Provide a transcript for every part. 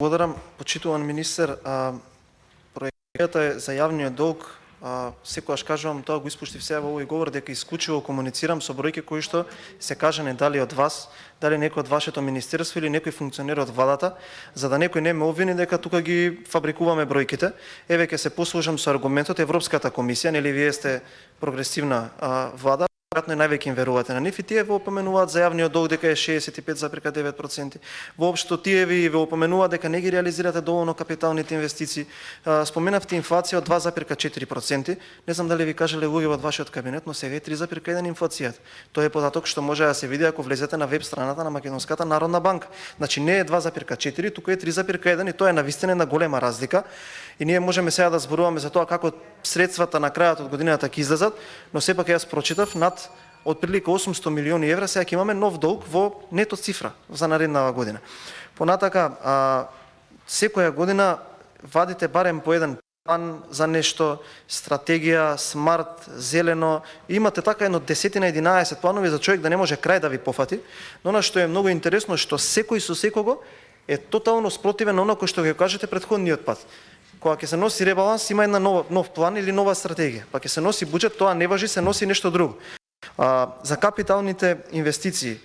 Благодарам, почитуван министер. Проектата е за јавниот долг. Секогаш кажувам, тоа го испуштив сега во овој говор, дека исклучиво комуницирам со бројки кои што се кажани дали од вас, дали некој од вашето министерство или некој функционер од владата, за да некој не ме обвини дека тука ги фабрикуваме бројките. Еве ќе се послужам со аргументот Европската комисија, нели вие сте прогресивна влада, веројатно највеќе им верувате на нив и тие ве опоменуваат за јавниот долг дека е 65,9%. Воопшто тие ви опоменуваат дека не ги реализирате доволно капиталните инвестиции. Споменавте инфлација од 2,4%. Не знам дали ви кажале луѓе од вашиот кабинет, но сега е 3,1 инфлацијата. Тоа е податок што може да се види ако влезете на веб страната на Македонската народна банка. Значи не е 2,4, туку е 3,1 и тоа е навистина една голема разлика. И ние можеме сега да зборуваме за тоа како средствата на крајот од годината ќе излезат, но сепак јас прочитав над отприлика 800 милиони евра, сега ќе имаме нов долг во нето цифра за нареднава година. Понатака, секоја година вадите барем по еден план за нешто, стратегија, смарт, зелено, имате така едно 10-11 планови за човек да не може крај да ви пофати, но она што е многу интересно што секој со секого е тотално спротивен на оно кој што го кажете претходниот пат. Кога ќе се носи ребаланс, има една нов план или нова стратегија. Па ќе се носи буџет, тоа не важи, се носи нешто друго. За капиталните инвестиции,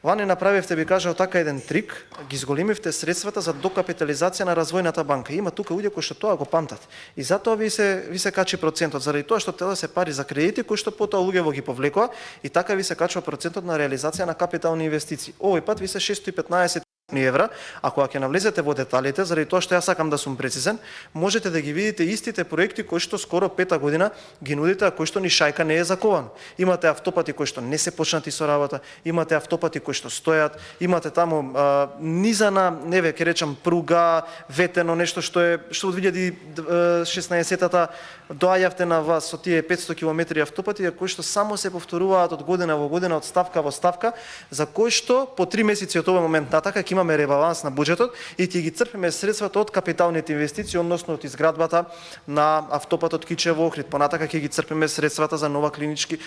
ване направивте, би кажал така еден трик, ги зголемивте средствата за докапитализација на развојната банка. Има тука луѓе кои што тоа го памтат. И затоа ви се качи процентот, заради тоа што треба да се пари за кредити кои што потоа луѓе ги повлекоа и така ви се качува процентот на реализација на капитални инвестиции. Овој пат ви се 615 евра, ако ќе навлезете во деталите, заради тоа што јас сакам да сум прецизен, можете да ги видите истите проекти кои што скоро 5-та година ги нудите, а кои што ни шајка не е закован. Имате автопати кои што не се почнати со работа, имате автопати кои што стојат, имате таму низана, неве ќе речам пруга, ветено нешто што од 2016-та доаѓавте на вас со тие 500 километри автопати кои што само се повторуваат од година во година, од ставка во ставка, за кои што по 3 месеци од овој момент натака ќе имаме ребаланс на буџетот и ќе ги црпиме средствата од капиталните инвестиции, односно од изградбата на автопатот Кичево-Охрид. Понатака ќе ги црпиме средствата за нов клинички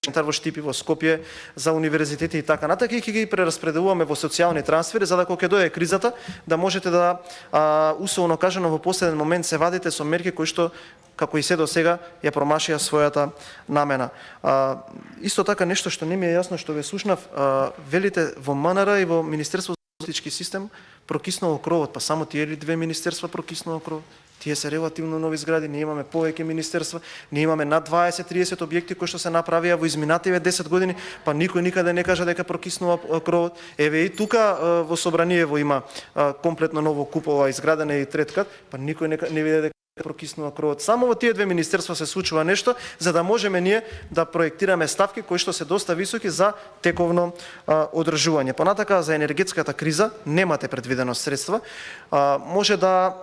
центар во Штипи, во Скопје, за универзитети и така натака и ќе ги прераспределуваме во социјални трансфери за да кога ќе дојде кризата да можете да условно кажано во последен момент се вадите со мерки кои што како и се до сега ја промашија својата намена. Исто така нешто што не ми е јасно што ве слушнав, велите во МНР и во Министерство за политички систем прокиснало кровот, па само тие или две министерства прокиснало кровот. Тие се релативно нови згради, ние имаме повеќе министерства, ние имаме над 20-30 објекти кои што се направија во изминативе 10 години, па никој никаде не кажа дека прокиснува кровот. Еве и тука во Собраниево има комплетно ново купола изградена и треткат, па никој не виде дека прокиснува кровот. Само во тие две министерства се случува нешто за да можеме ние да проектираме ставки кои што се доста високи за тековно одржување. Понатака за енергетската криза немате предвидено средства. Може да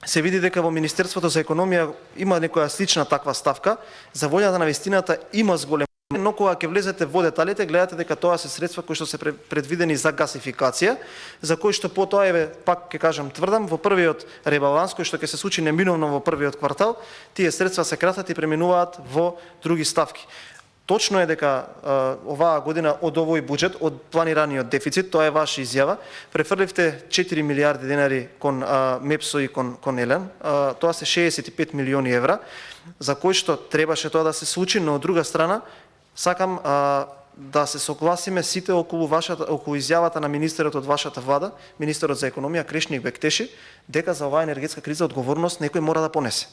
се види дека во Министерството за економија има некоја слична таква ставка, за волјата на вистината има зголем, но кога ќе влезете во деталите, гледате дека тоа се средства кои што се предвидени за гасификација, за кои што потоа еве пак ќе кажам тврдам во првиот ребаланс кој што ќе се случи неминовно во првиот квартал, тие средства се кратат и преминуваат во други ставки. Точно е дека оваа година од овој буџет, од планираниот дефицит, тоа е ваша изјава, префрливте 4 милиарди денари кон МЕПСО и кон ЕЛЕН, тоа се 65 милиони евра, за кои што требаше тоа да се случи, но од друга страна сакам да се согласиме сите околу изјавата на министерот од вашата влада, министерот за економија Крешник Бектеши, дека за оваа енергетска криза одговорност некој мора да понесе.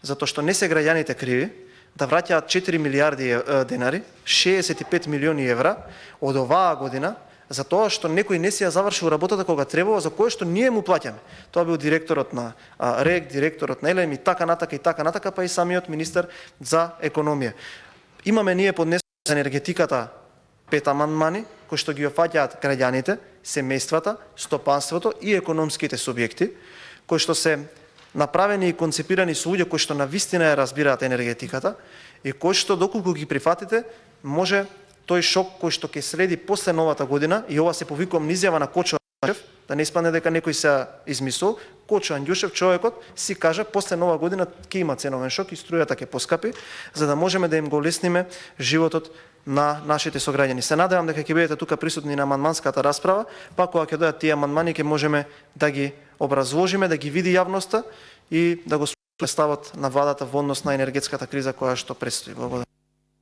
Затоа што не се граѓаните криви да враќаат 4 милиарди денари, 65 милиони евра од оваа година, за тоа што некој не си ја завршил работата кога требало, за кое што ние му плаќаме. Тоа бил директорот на РЕК, директорот на ЕЛЕМ и така натака, па и самиот министер за економија. Имаме ние поднесено за енергетиката 5 амандмани, кои што ги опфаќаат граѓаните, семејствата, стопанството и економските субјекти, кои што се направени и концепирани со луѓе кои што навистина ја разбираат енергетиката и кои што доколку ги прифатите, може тој шок кој што ќе следи после новата година, и ова се повикувам изјава на Кочо Анѓушев, да не испадне дека некој се измислил, Кочо Анѓушев, човекот, си кажа после нова година ќе има ценовен шок и струјата ќе поскапи, за да можеме да им го лесниме животот на нашите сограѓани. Се надевам дека ќе бидете тука присутни на амандманската расправа, па кога ќе дојдат тие амандмани ќе можеме да ги образложиме, да ги види јавноста и да го ставот на владата во однос на енергетската криза која што предстои. Благодарам.